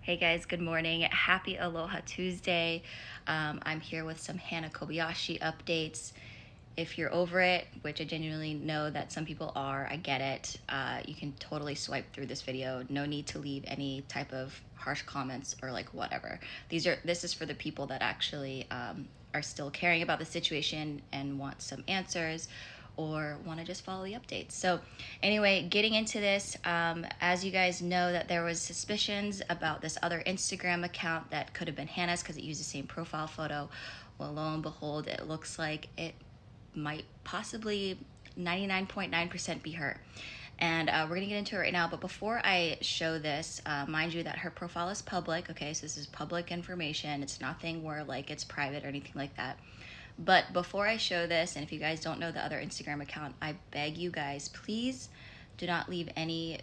Hey guys, good morning. Happy Aloha Tuesday. I'm here with some Hannah Kobayashi updates. If you're over it, which I genuinely know that some people are, I get it. You can totally swipe through this video. No need to leave any type of harsh comments or like whatever. This is for the people that actually are still caring about the situation and want some answers or want to just follow the updates. So anyway, getting into this, as you guys know that there was suspicions about this other Instagram account that could have been Hannah's because it used the same profile photo. Well, lo and behold, it looks like it might possibly 99.9% be her. And we're gonna get into it right now. But before I show this, mind you that her profile is public. Okay, so this is public information. It's nothing where like it's private or anything like that. But before I show this, and if you guys don't know the other Instagram account, I beg you guys, please do not leave any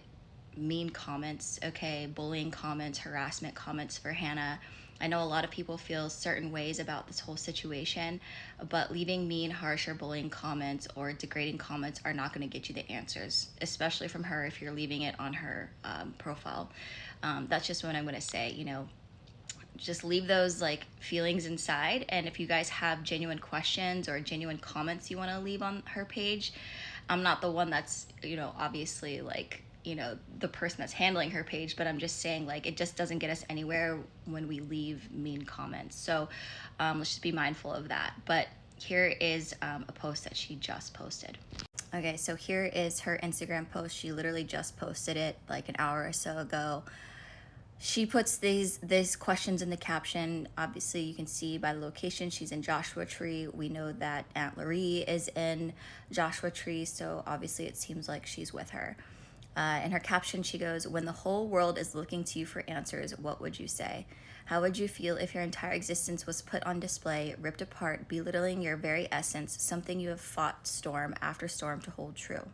mean comments, okay? Bullying comments, harassment comments for Hannah. I know a lot of people feel certain ways about this whole situation, but leaving mean, harsh, or bullying comments or degrading comments are not going to get you the answers, especially from her if you're leaving it on her profile. That's just what I'm going to say, you know. Just leave those like feelings inside, and if you guys have genuine questions or genuine comments you want to leave on her page, I'm not the one that's, you know, obviously like, you know, the person that's handling her page, but I'm just saying like it just doesn't get us anywhere when we leave mean comments. So let's just be mindful of that. But here is a post that she just posted. Okay, so here is her Instagram post. She literally just posted it like an hour or so ago. She puts these questions in the caption. Obviously, you can see by the location, she's in Joshua Tree. We know that Aunt Laree is in Joshua Tree, so obviously it seems like she's with her. In her caption, she goes, "When the whole world is looking to you for answers, what would you say? How would you feel if your entire existence was put on display, ripped apart, belittling your very essence, something you have fought storm after storm to hold true?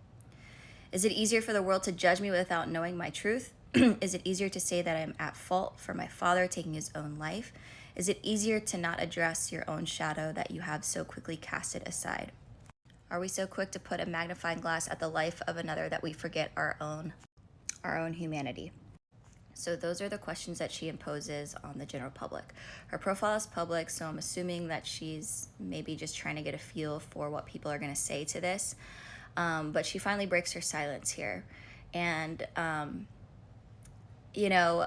Is it easier for the world to judge me without knowing my truth? Is it easier to say that I am at fault for my father taking his own life? Is it easier to not address your own shadow that you have so quickly cast it aside? Are we so quick to put a magnifying glass at the life of another that we forget our own humanity?" So those are the questions that she imposes on the general public. Her profile is public, so I'm assuming that she's maybe just trying to get a feel for what people are going to say to this. But she finally breaks her silence here. And you know,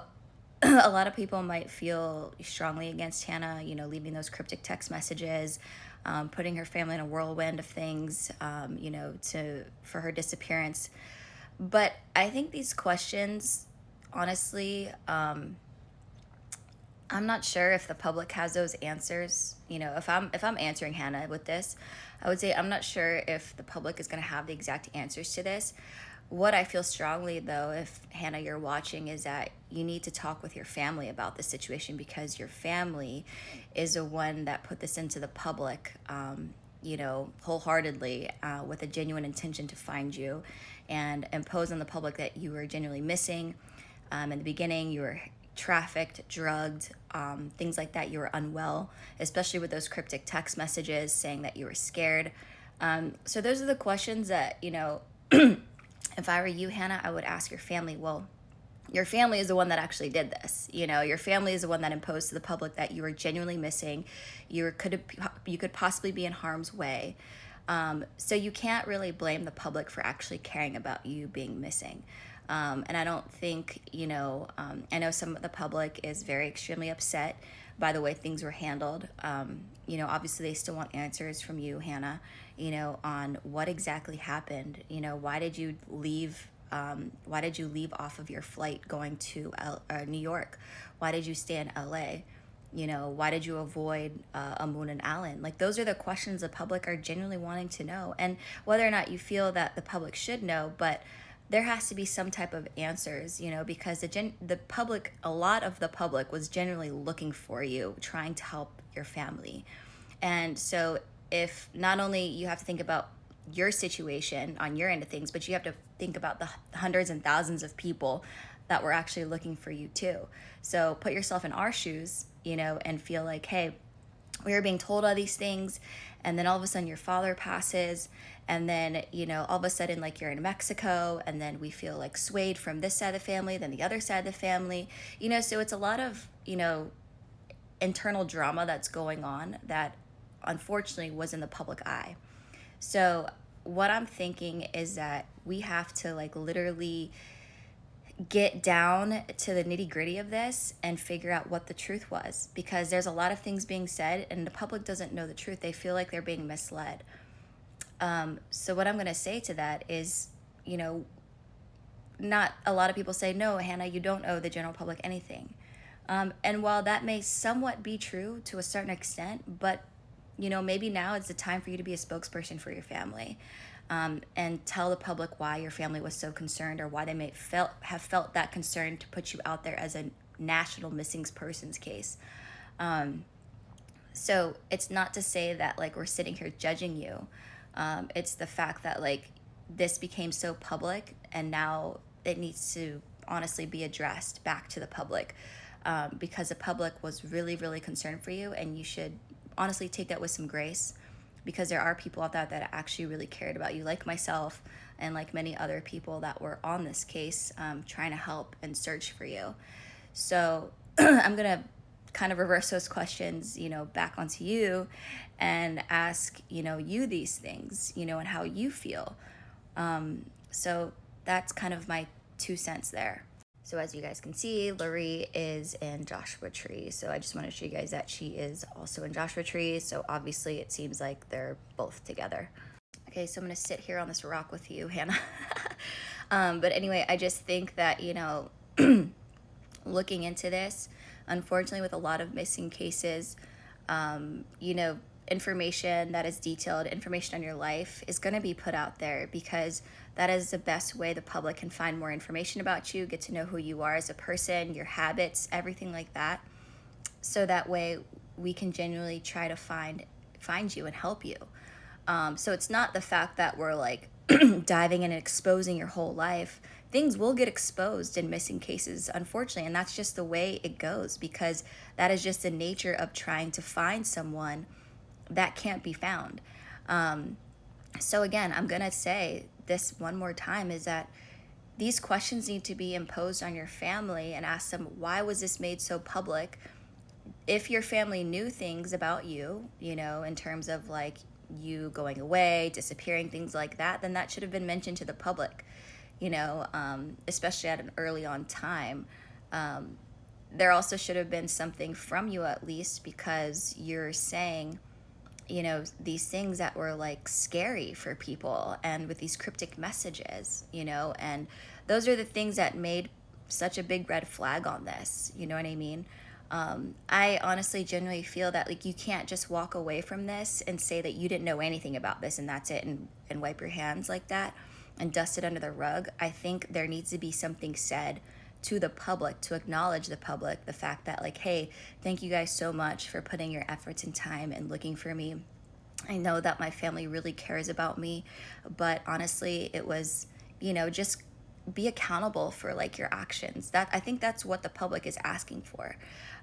a lot of people might feel strongly against Hannah, you know, leaving those cryptic text messages, putting her family in a whirlwind of things, you know, for her disappearance. But I think these questions, honestly, I'm not sure if the public has those answers. You know, if I'm answering Hannah with this, I would say I'm not sure if the public is going to have the exact answers to this. What I feel strongly, though, if Hannah, you're watching, is that you need to talk with your family about this situation, because your family is the one that put this into the public, you know, wholeheartedly, with a genuine intention to find you and impose on the public that you were genuinely missing. In the beginning, you were trafficked, drugged, things like that. You were unwell, especially with those cryptic text messages saying that you were scared. So those are the questions that, you know, if I were you, Hannah, I would ask your family. Well, your family is the one that actually did this. You know, your family is the one that imposed to the public that you were genuinely missing. You could possibly be in harm's way. So you can't really blame the public for actually caring about you being missing. And I don't think, you know, I know some of the public is very extremely upset by the way things were handled. You know, obviously they still want answers from you, Hannah, you know, on what exactly happened. You know, why did you leave? Why did you leave off of your flight going to New York? Why did you stay in LA? You know, why did you avoid Amun and Allen? Like, those are the questions the public are genuinely wanting to know. And whether or not you feel that the public should know, but there has to be some type of answers, you know, because the public, a lot of the public was genuinely looking for you, trying to help your family. And so if not only you have to think about your situation on your end of things, but you have to think about the hundreds and thousands of people that were actually looking for you too. So put yourself in our shoes, you know, and feel like, hey, we were being told all these things, and then all of a sudden your father passes, and then, you know, all of a sudden, like, you're in Mexico, and then we feel like swayed from this side of the family, then the other side of the family, you know. So it's a lot of, you know, internal drama that's going on that unfortunately was in the public eye. So what I'm thinking is that we have to, like, literally get down to the nitty gritty of this and figure out what the truth was, because there's a lot of things being said and the public doesn't know the truth. They feel like they're being misled. So what I'm going to say to that is, you know, not a lot of people say, no, Hannah, you don't owe the general public anything. And while that may somewhat be true to a certain extent, but, you know, maybe now it's the time for you to be a spokesperson for your family, and tell the public why your family was so concerned, or why they may have felt that concern to put you out there as a national missing persons case. So it's not to say that, like, we're sitting here judging you. It's the fact that, like, this became so public, and now it needs to honestly be addressed back to the public, because the public was really, really concerned for you, and you should honestly take that with some grace, because there are people out there that actually really cared about you, like myself and like many other people that were on this case, trying to help and search for you. So I'm gonna kind of reverse those questions, you know, back onto you, and ask, you know, you these things, you know, and how you feel. So that's kind of my 2 cents there. So as you guys can see, Lori is in Joshua Tree. So I just want to show you guys that she is also in Joshua Tree. So obviously it seems like they're both together. Okay, so I'm going to sit here on this rock with you, Hannah. But anyway, I just think that, you know, looking into this, unfortunately, with a lot of missing cases, you know, information that is detailed, information on your life is going to be put out there, because that is the best way the public can find more information about you, get to know who you are as a person, your habits, everything like that. So that way we can genuinely try to find you and help you. So it's not the fact that we're, like, diving in and exposing your whole life. Things will get exposed in missing cases, unfortunately, and that's just the way it goes, because that is just the nature of trying to find someone that can't be found. So again, I'm gonna say this one more time, is that these questions need to be imposed on your family, and ask them, why was this made so public? If your family knew things about you, you know, in terms of, like, you going away, disappearing, things like that, then that should have been mentioned to the public, you know, especially at an early on time. There also should have been something from you, at least, because you're saying, you know, these things that were, like, scary for people, and with these cryptic messages, you know, and those are the things that made such a big red flag on this, you know what I mean? I honestly genuinely feel that, like, you can't just walk away from this and say that you didn't know anything about this and that's it, and wipe your hands like that and dust it under the rug. I think there needs to be something said to the public to acknowledge the public, the fact that, like, hey, thank you guys so much for putting your efforts and time and looking for me. I know that my family really cares about me, but honestly, it was, you know, just be accountable for, like, your actions. That, I think that's what the public is asking for.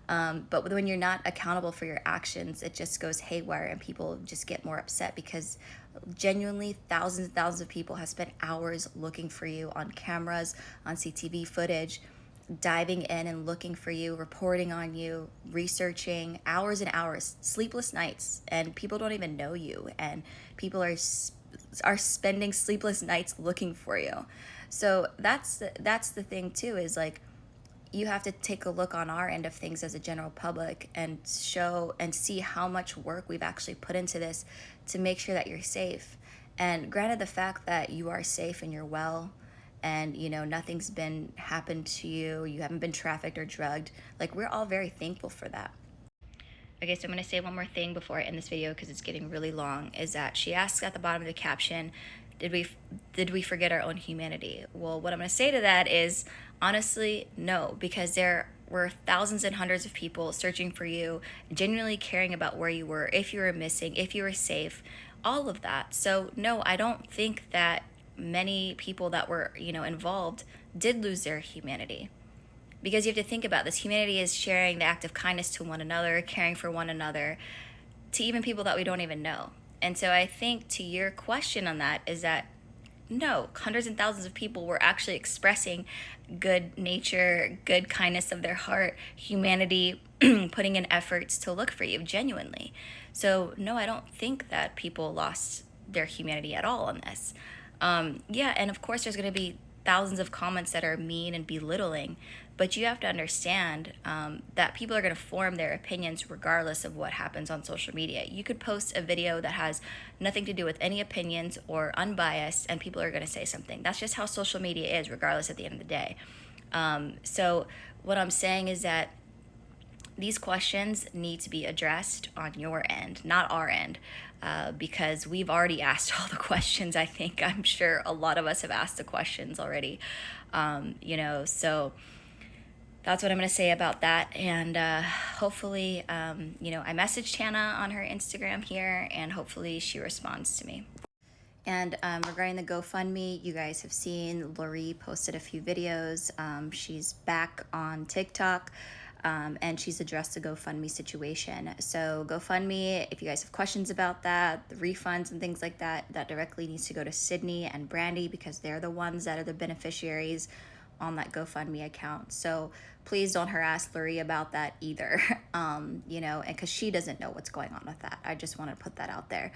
But when you're not accountable for your actions, it just goes haywire, and people just get more upset, because genuinely thousands and thousands of people have spent hours looking for you on cameras, on CTV footage, diving in and looking for you, reporting on you, researching, hours and hours, sleepless nights, and people don't even know you, and people are spending sleepless nights looking for you. So that's the thing too, is, like, you have to take a look on our end of things as a general public, and show and see how much work we've actually put into this to make sure that you're safe. And granted, the fact that you are safe and you're well, and, you know, nothing's been happened to you, you haven't been trafficked or drugged, like, we're all very thankful for that. Okay, so I'm going to say one more thing before I end this video, because it's getting really long, is that she asks at the bottom of the caption, did we forget our own humanity? Well, what I'm going to say to that is, honestly, no, because there were thousands and hundreds of people searching for you, genuinely caring about where you were, if you were missing, if you were safe, all of that. So no, I don't think that many people that were, you know, involved did lose their humanity. Because you have to think about this. Humanity is sharing the act of kindness to one another, caring for one another. to even people that we don't even know. And so I think to your question on that is that no, hundreds and thousands of people were actually expressing good nature, good kindness of their heart, humanity, putting in efforts to look for you genuinely. So no, I don't think that people lost their humanity at all on this. Yeah, and of course there's going to be thousands of comments that are mean and belittling, but you have to understand that people are going to form their opinions regardless of what happens on social media. You could post a video that has nothing to do with any opinions or unbiased, and people are going to say something. That's just how social media is, regardless at the end of the day. So what I'm saying is that these questions need to be addressed on your end, not our end, because we've already asked all the questions. I think I'm sure a lot of us have asked the questions already, so that's what I'm going to say about that. And hopefully, I messaged Hannah on her Instagram here, and hopefully she responds to me. And regarding the GoFundMe, you guys have seen Lori posted a few videos. She's back on TikTok. And she's addressed the GoFundMe situation. So GoFundMe, if you guys have questions about that, the refunds and things like that, that directly needs to go to Sydney and Brandy, because they're the ones that are the beneficiaries on that GoFundMe account. So please don't harass Lori about that either, and because she doesn't know what's going on with that. I just want to put that out there.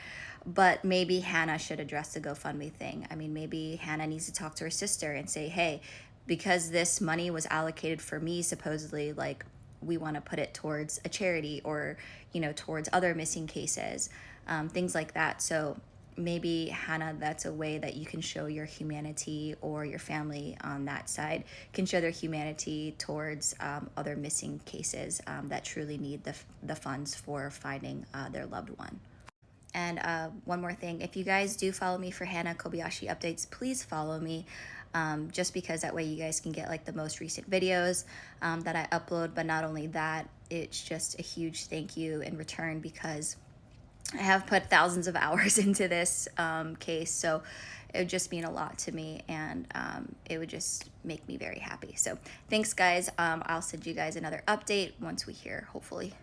But maybe Hannah should address the GoFundMe thing. I mean, maybe Hannah needs to talk to her sister and say, hey, because this money was allocated for me, supposedly, like, we want to put it towards a charity or, towards other missing cases, things like that. So maybe, Hannah, that's a way that you can show your humanity, or your family on that side can show their humanity towards other missing cases that truly need the funds for finding their loved one. And one more thing, if you guys do follow me for Hannah Kobayashi updates, please follow me. Just because that way you guys can get like the most recent videos that I upload. But not only that, it's just a huge thank you in return, because I have put thousands of hours into this case. So it would just mean a lot to me, and it would just make me very happy. So thanks, guys. I'll send you guys another update once we hear, hopefully.